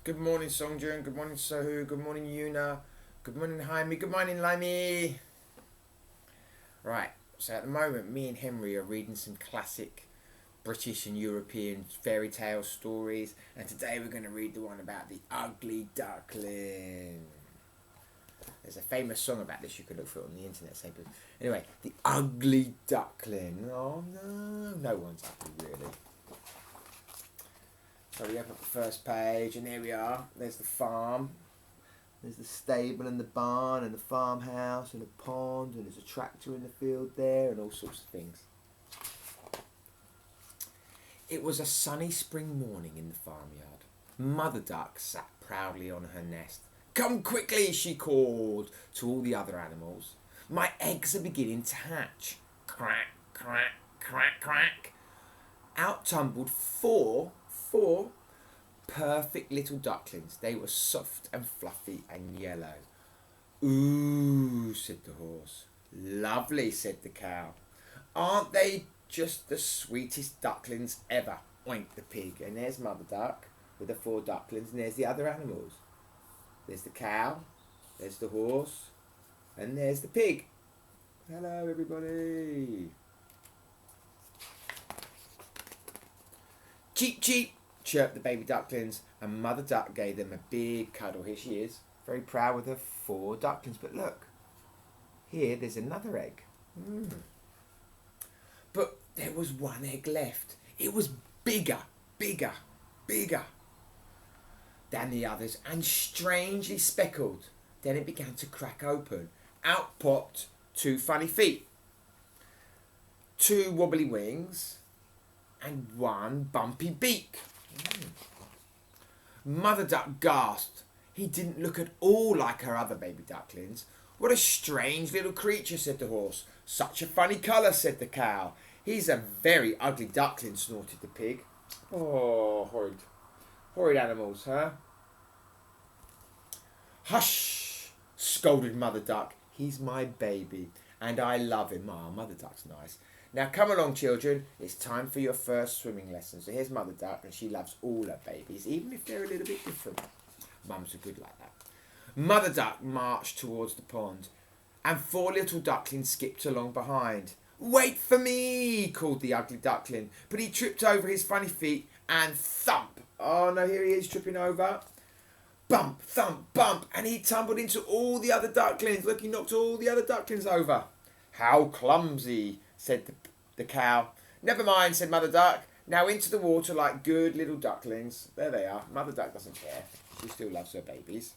Good morning, Songjun. Good morning, Sohu. Good morning, Yuna. Good morning, Jaime. Good morning, Limey. Right, so at the moment, me and Henry are reading some classic British and European fairy tale stories, and today we're going to read the one about the ugly duckling. There's a famous song about this you could look for on the internet. But anyway, the ugly duckling. Oh no, no one's ugly really. So we open up the first page, and here we are. There's the farm. There's the stable and the barn and the farmhouse and a pond, and there's a tractor in the field there and all sorts of things. It was a sunny spring morning in the farmyard. Mother Duck sat proudly on her nest. "Come quickly," she called to all the other animals. "My eggs are beginning to hatch." Crack, crack, crack, crack. Out tumbled four perfect little ducklings. They were soft and fluffy and yellow. "Ooh," said the horse. "Lovely," said the cow. "Aren't they just the sweetest ducklings ever?" oinked the pig. And there's Mother Duck with the four ducklings, and there's the other animals. There's the cow, there's the horse, and there's the pig. Hello, everybody. "Cheep, cheep," chirped the baby ducklings, and Mother Duck gave them a big cuddle. Here she is, very proud with her four ducklings. But look, here there's another egg. But there was one egg left. It was bigger than the others and strangely speckled. Then it began to crack open. Out popped two funny feet, two wobbly wings, and one bumpy beak. Mother Duck gasped. He didn't look at all like her other baby ducklings. "What a strange little creature," said the horse. "Such a funny colour," said the cow. "He's a very ugly duckling," snorted the pig. Oh, horrid animals, huh? "Hush," scolded Mother Duck. "He's my baby, and I love him." Oh, Mother Duck's nice. "Now come along, children. It's time for your first swimming lesson." So here's Mother Duck, and she loves all her babies, even if they're a little bit different. Mums are good like that. Mother Duck marched towards the pond, and four little ducklings skipped along behind. "Wait for me," called the ugly duckling, but he tripped over his funny feet and thump. Oh no, here he is tripping over. Bump, thump, bump, and he tumbled into all the other ducklings. Look, he knocked all the other ducklings over. "How clumsy," said the cow. "Never mind," said Mother Duck. "Now into the water like good little ducklings." There they are. Mother Duck doesn't care. She still loves her babies.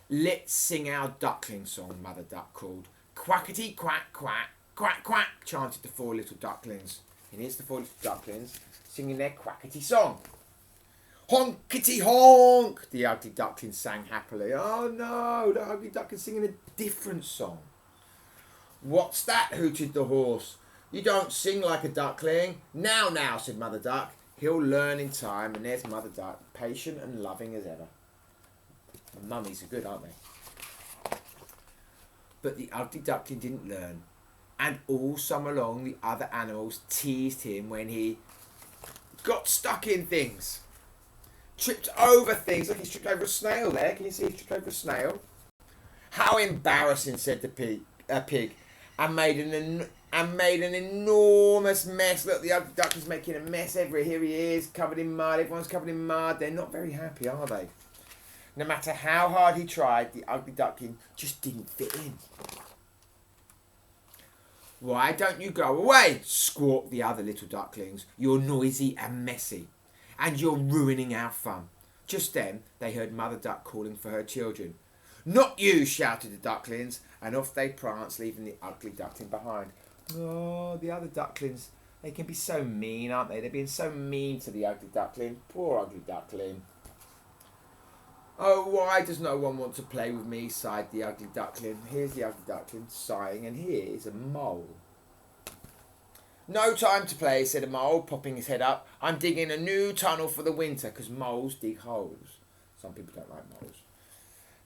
"Let's sing our duckling song," Mother Duck called. "Quackety quack quack, quack quack," chanted the four little ducklings. And here's the four little ducklings singing their quackety song. "Honkety honk," the ugly duckling sang happily. Oh no, the ugly duckling's singing a different song. "What's that?" hooted the horse. "You don't sing like a duckling." Now," said Mother Duck. "He'll learn in time." And there's Mother Duck, patient and loving as ever. And mummies are good, aren't they? But the ugly duckling didn't learn. And all summer long, the other animals teased him when he got stuck in things. Tripped over things. Look, he's tripped over a snail there. Can you see he's tripped over a snail? "How embarrassing," said the pig, and made an enormous mess. Look, the ugly duckling's making a mess everywhere. Here he is, covered in mud. Everyone's covered in mud. They're not very happy, are they? No matter how hard he tried, the ugly duckling just didn't fit in. "Why don't you go away?" squawked the other little ducklings. "You're noisy and messy, and you're ruining our fun." Just then, they heard Mother Duck calling for her children. "Not you," shouted the ducklings, and off they pranced, leaving the ugly duckling behind. Oh, the other ducklings, they can be so mean, aren't they? They're being so mean to the ugly duckling. Poor ugly duckling. "Oh, why does no one want to play with me?" sighed the ugly duckling. Here's the ugly duckling sighing, and here is a mole. "No time to play," said a mole, popping his head up. "I'm digging a new tunnel for the winter," because moles dig holes. Some people don't like moles.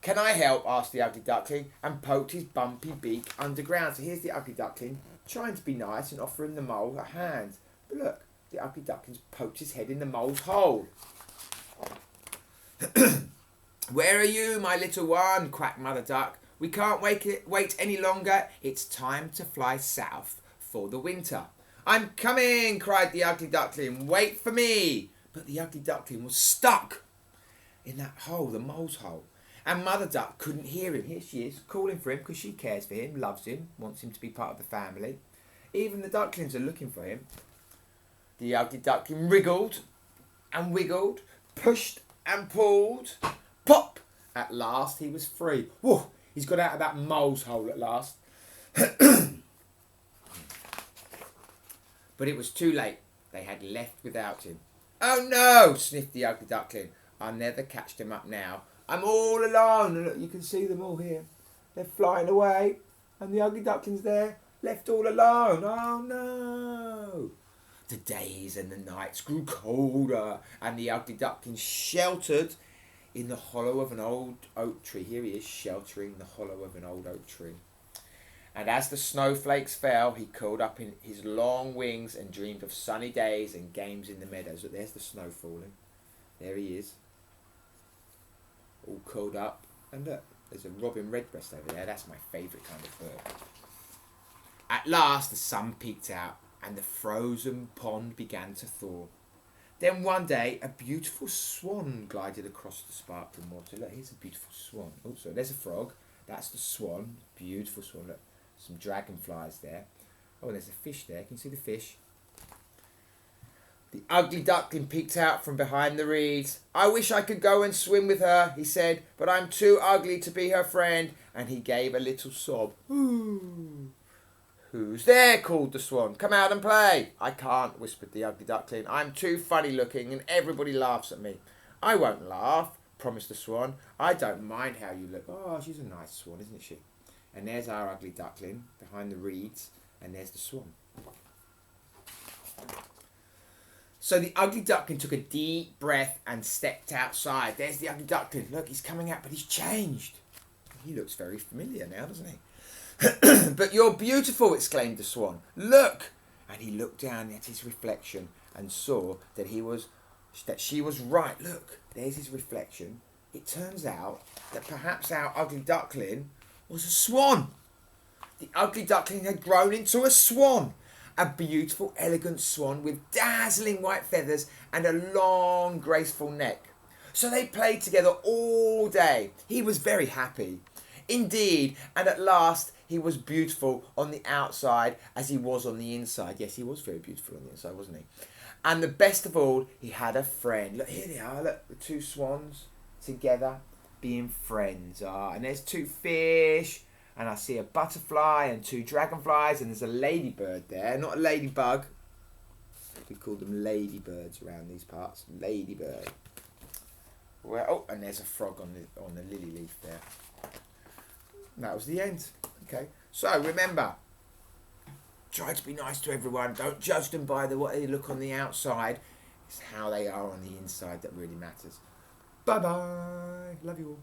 "Can I help?" asked the ugly duckling, and poked his bumpy beak underground. So here's the ugly duckling, trying to be nice and offering the mole a hand. But look, the ugly duckling poked his head in the mole's hole. "Where are you, my little one?" quacked Mother Duck. "We can't wait any longer. It's time to fly south for the winter." "I'm coming," cried the ugly duckling. "Wait for me." But the ugly duckling was stuck in that hole, the mole's hole. And Mother Duck couldn't hear him. Here she is, calling for him because she cares for him, loves him, wants him to be part of the family. Even the ducklings are looking for him. The ugly duckling wriggled and wiggled, pushed and pulled. Pop! At last he was free. Whoa! He's got out of that mole's hole at last. But it was too late. They had left without him. "Oh no!" sniffed the ugly duckling. "I'll never catch them up now. I'm all alone." And look, you can see them all here. They're flying away. And the ugly duckling's there, left all alone. Oh no! The days and the nights grew colder, and the ugly duckling sheltered in the hollow of an old oak tree. Here he is, sheltering in the hollow of an old oak tree. And as the snowflakes fell, he curled up in his long wings and dreamed of sunny days and games in the meadows. Look, there's the snow falling. There he is, all curled up. And look, there's a robin redbreast over there. That's my favourite kind of bird. At last, the sun peeked out, and the frozen pond began to thaw. Then one day, a beautiful swan glided across the sparkling water. Look, here's a beautiful swan. Also, there's a frog. That's the swan. Beautiful swan. Look, some dragonflies there. Oh, and there's a fish there. Can you see the fish? The ugly duckling peeked out from behind the reeds. "I wish I could go and swim with her," he said, "but I'm too ugly to be her friend." And he gave a little sob. "Ooh." "Who's there?" called the swan. "Come out and play." "I can't," whispered the ugly duckling. "I'm too funny looking and everybody laughs at me." "I won't laugh," promised the swan. "I don't mind how you look." Oh, she's a nice swan, isn't she? And there's our ugly duckling behind the reeds, and there's the swan. So the ugly duckling took a deep breath and stepped outside. There's the ugly duckling. Look, he's coming out, but he's changed. He looks very familiar now, doesn't he? "But you're beautiful," exclaimed the swan. "Look!" And he looked down at his reflection and saw that she was right. Look, there's his reflection. It turns out that perhaps our ugly duckling was a swan. The ugly duckling had grown into a swan. A beautiful, elegant swan with dazzling white feathers and a long, graceful neck. So they played together all day. He was very happy. Indeed, and at last he was beautiful on the outside as he was on the inside. Yes, he was very beautiful on the inside, wasn't he? And the best of all, he had a friend. Look, here they are. Look, the two swans together being friends. And there's two fish. And I see a butterfly and two dragonflies. And there's a ladybird there. Not a ladybug. We call them ladybirds around these parts. Ladybird. Well, oh, and there's a frog on the lily leaf there. And that was the end. Okay. So remember, try to be nice to everyone. Don't judge them by what they look on the outside. It's how they are on the inside that really matters. Bye-bye. Love you all.